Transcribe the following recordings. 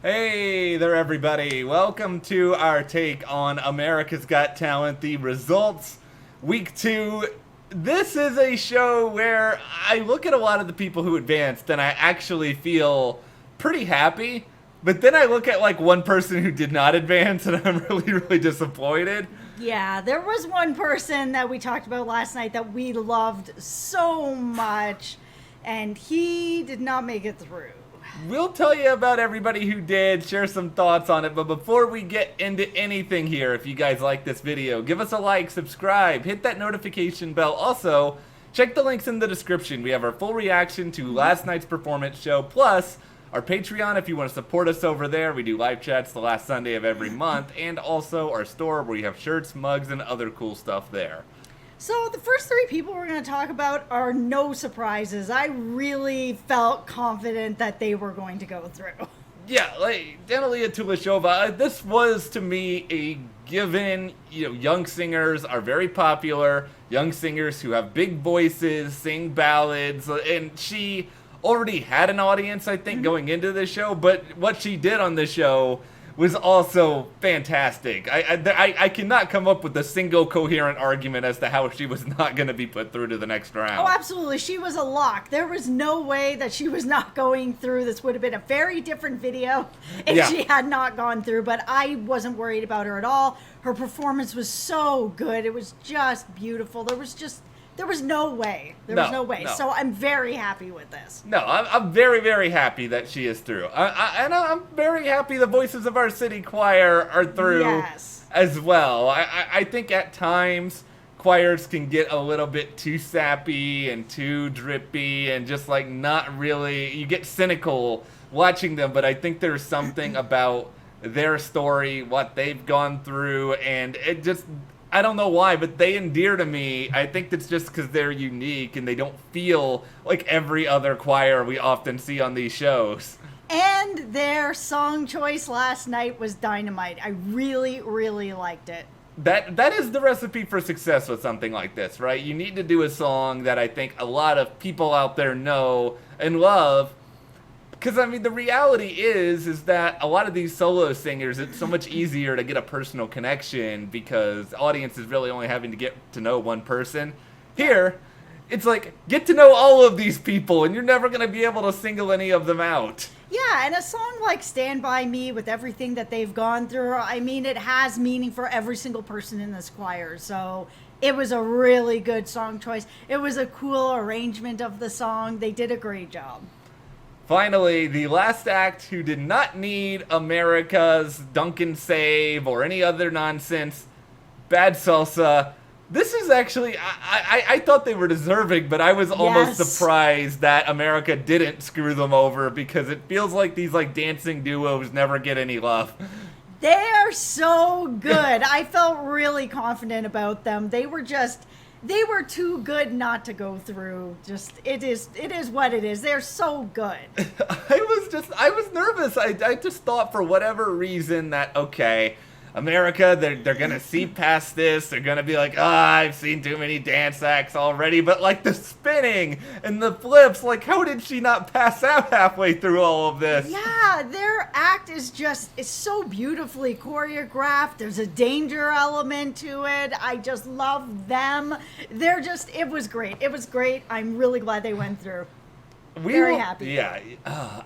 Hey there, everybody. Welcome to our take on America's Got Talent, the results, week 2. This is a show where I look at a lot of the people who advanced and I actually feel pretty happy. But then I look at like one person who did not advance and I'm really disappointed. Yeah, there was one person that we talked about last night that we loved so much, and he did not make it through. We'll tell you about everybody who did, share some thoughts on it, but before we get into anything here, if you guys like this video, give us a like, subscribe, hit that notification bell. Also, check the links in the description. We have our full reaction to last night's performance show, plus our Patreon if you want to support us over there. We do live chats the last Sunday of every month, and also our store where we have shirts, mugs, and other cool stuff there. So the first 3 people we're going to talk about are no surprises. I really felt confident that they were going to go through. Yeah, like Daneliya Tuleshova, this was to me a given. Young singers are very popular. Young singers who have big voices, sing ballads, and she already had an audience, I think, going into the show, but what she did on the show was also fantastic. I cannot come up with a single coherent argument as to how she was not going to be put through to the next round. Oh, absolutely. She was a lock. There was no way that she was not going through. This would have been a very different video if she had not gone through, but I wasn't worried about her at all. Her performance was so good. It was just beautiful. There was no way. There was no way. No. So I'm very happy with this. No, I'm very happy that she is through. And I'm very happy the Voices of Our City choir are through as well. I think at times choirs can get a little bit too sappy and too drippy and just like not really, you get cynical watching them, but I think there's something about their story, what they've gone through, and it just, I don't know why, but they endear to me. I think that's just because they're unique and they don't feel like every other choir we often see on these shows. And their song choice last night was dynamite. I really liked it. That is the recipe for success with something like this, right? You need to do a song that I think a lot of people out there know and love. Because, I mean, the reality is that a lot of these solo singers, it's so much easier to get a personal connection because the audience is really only having to get to know one person. Here, it's like, get to know all of these people, and you're never going to be able to single any of them out. Yeah, and a song like Stand By Me, with everything that they've gone through, I mean, it has meaning for every single person in this choir, so it was a really good song choice. It was a cool arrangement of the song. They did a great job. Finally, the last act who did not need America's Duncan save or any other nonsense, Bad Salsa. This is actually, I thought they were deserving, but I was almost surprised that America didn't screw them over because it feels like these like dancing duos never get any love. They are so good. I felt really confident about them. They were too good not to go through. Just, it is what it is. They're so good. I was nervous. I just thought for whatever reason that, okay, America, they're gonna see past this. They're gonna be like, I've seen too many dance acts already. But like the spinning and the flips, like how did she not pass out halfway through all of this? Yeah, their act is so beautifully choreographed. There's a danger element to it. I just love them. It was great. It was great. I'm really glad they went through. Very happy. Yeah.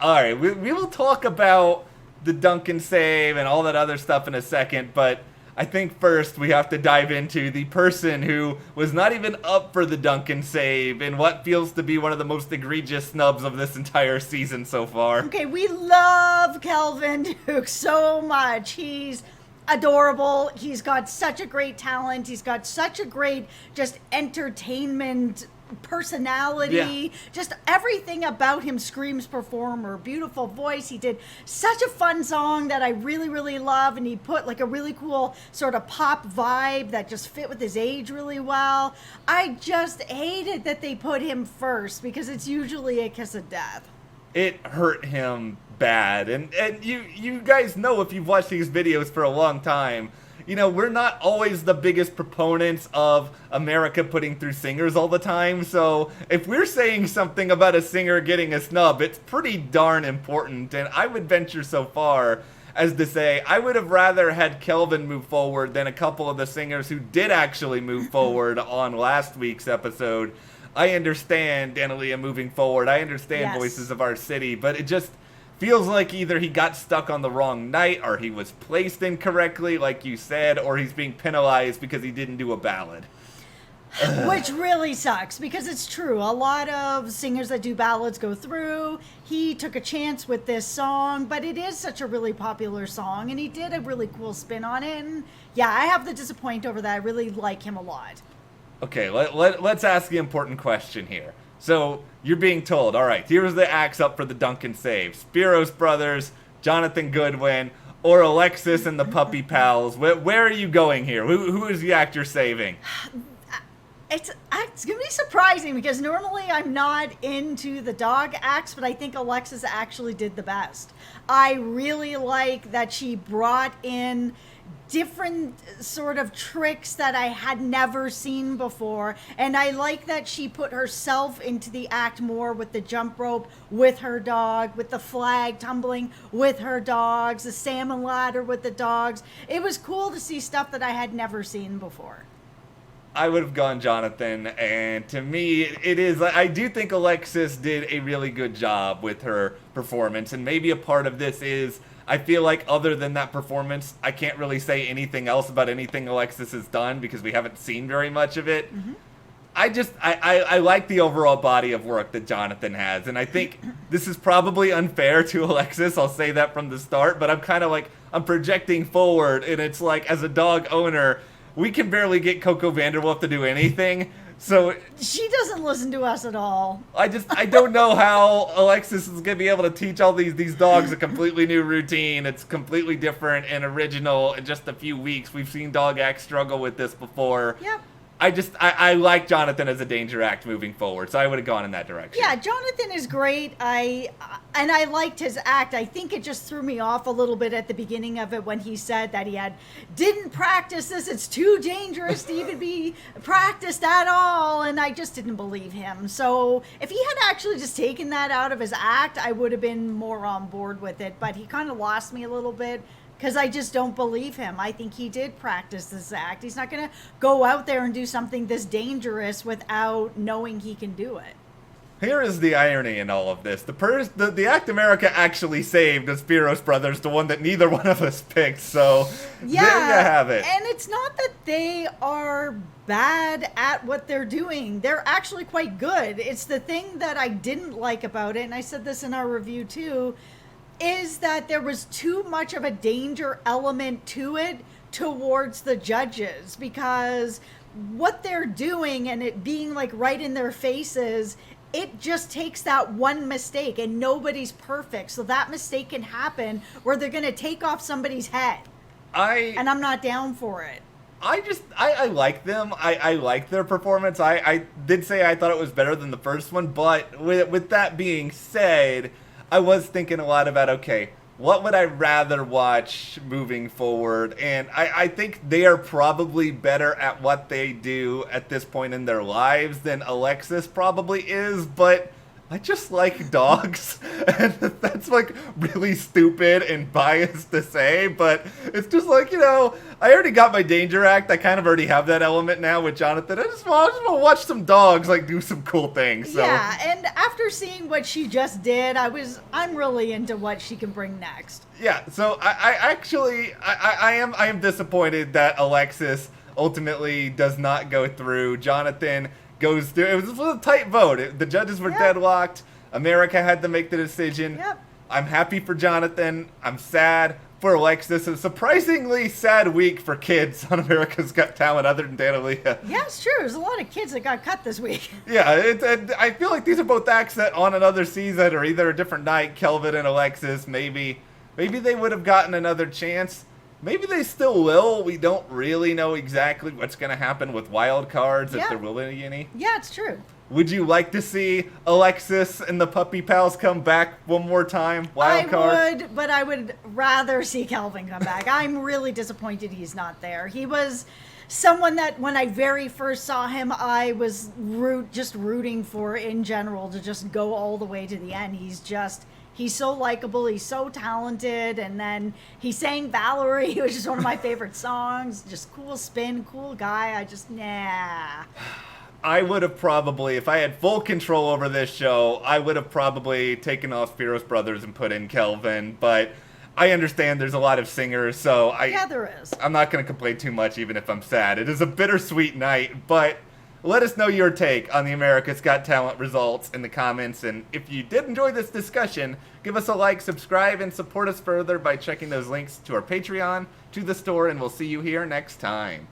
All right. We will talk about the Duncan save and all that other stuff in a second, but I think first we have to dive into the person who was not even up for the Duncan save in what feels to be one of the most egregious snubs of this entire season so far. Okay, we love Kelvin Duke so much. He's adorable. He's got such a great talent. He's got such a great just entertainment personality, just everything about him screams performer. Beautiful voice. He did such a fun song that I really love, and he put like a really cool sort of pop vibe that just fit with his age really well. I just hated that they put him first because it's usually a kiss of death. It hurt him bad, and you guys know if you've watched these videos for a long time, we're not always the biggest proponents of America putting through singers all the time. So if we're saying something about a singer getting a snub, it's pretty darn important. And I would venture so far as to say I would have rather had Kelvin move forward than a couple of the singers who did actually move forward on last week's episode. I understand Daneliya moving forward. I understand Voices of Our City, but it just feels like either he got stuck on the wrong night, or he was placed incorrectly, like you said, or he's being penalized because he didn't do a ballad. Which really sucks, because it's true. A lot of singers that do ballads go through. He took a chance with this song, but it is such a really popular song, and he did a really cool spin on it. And yeah, I have to disappoint over that. I really like him a lot. Okay, let's ask the important question here. So, you're being told, all right, here's the acts up for the Duncan save. Spiros Brothers, Jonathan Goodwin, or Alexis and the Puppy Pals. Where are you going here? Who is the actor saving? It's going to be surprising, because normally I'm not into the dog acts, but I think Alexis actually did the best. I really like that she brought in different sort of tricks that I had never seen before, and I like that she put herself into the act more with the jump rope with her dog, with the flag tumbling with her dogs, the salmon ladder with the dogs. It was cool to see stuff that I had never seen before. I would have gone Jonathan, and to me, it is, I do think Alexis did a really good job with her performance, and maybe a part of this is, I feel like other than that performance, I can't really say anything else about anything Alexis has done, because we haven't seen very much of it. Mm-hmm. I like the overall body of work that Jonathan has, and I think this is probably unfair to Alexis, I'll say that from the start, but I'm kind of like, I'm projecting forward, and it's like, as a dog owner, we can barely get Coco Vanderwolf to do anything, so... She doesn't listen to us at all. I don't know how Alexis is going to be able to teach all these dogs a completely new routine. It's completely different and original in just a few weeks. We've seen dog acts struggle with this before. Yep. I like Jonathan as a danger act moving forward, so I would have gone in that direction. Yeah, Jonathan is great. I liked his act. I think it just threw me off a little bit at the beginning of it when he said that he didn't practice this. It's too dangerous to even be practiced at all, and I just didn't believe him. So if he had actually just taken that out of his act, I would have been more on board with it. But he kind of lost me a little bit, because I just don't believe him. I think he did practice this act. He's not going to go out there and do something this dangerous without knowing he can do it. Here is the irony in all of this. The act America actually saved the Spiros Brothers, the one that neither one of us picked, so yeah, there you have it. And it's not that they are bad at what they're doing. They're actually quite good. It's the thing that I didn't like about it, and I said this in our review too, is that there was too much of a danger element to it towards the judges, because what they're doing and it being like right in their faces, it just takes that one mistake, and nobody's perfect, so that mistake can happen where they're going to take off somebody's head. And I'm not down for it. I like them. I like their performance. I did say I thought it was better than the first one, but with that being said, I was thinking a lot about, okay, what would I rather watch moving forward? And I think they are probably better at what they do at this point in their lives than Alexis probably is, but I just like dogs, and that's like really stupid and biased to say, but it's just like, I already got my danger act. I kind of already have that element now with Jonathan. I just want to watch some dogs like do some cool things. So. Yeah, and after seeing what she just did, I'm really into what she can bring next. Yeah, so I am disappointed that Alexis ultimately does not go through. Jonathan goes through. It was a tight vote. The judges were deadlocked. America had to make the decision. Yep. I'm happy for Jonathan. I'm sad for Alexis. A surprisingly sad week for kids on America's Got Talent, other than Daneliya. Yeah, it's true. There's a lot of kids that got cut this week. Yeah, I feel like these are both acts that on another season or either a different night, Kelvin and Alexis, maybe they would have gotten another chance. Maybe they still will. We don't really know exactly what's going to happen with wild cards, if there will be any. Yeah, it's true. Would you like to see Alexis and the Puppy Pals come back one more time? Wild card? I would, but I would rather see Kelvin come back. I'm really disappointed he's not there. He was someone that when I very first saw him, I was just rooting for in general to just go all the way to the end. He's so likable. He's so talented. And then he sang Valerie, which is one of my favorite songs. Just cool spin, cool guy. Nah. I would have probably, if I had full control over this show, I would have probably taken off Spiros Brothers and put in Kelvin, but I understand there's a lot of singers, so yeah, there is. I'm not going to complain too much, even if I'm sad. It is a bittersweet night, but let us know your take on the America's Got Talent results in the comments, and if you did enjoy this discussion, give us a like, subscribe, and support us further by checking those links to our Patreon, to the store, and we'll see you here next time.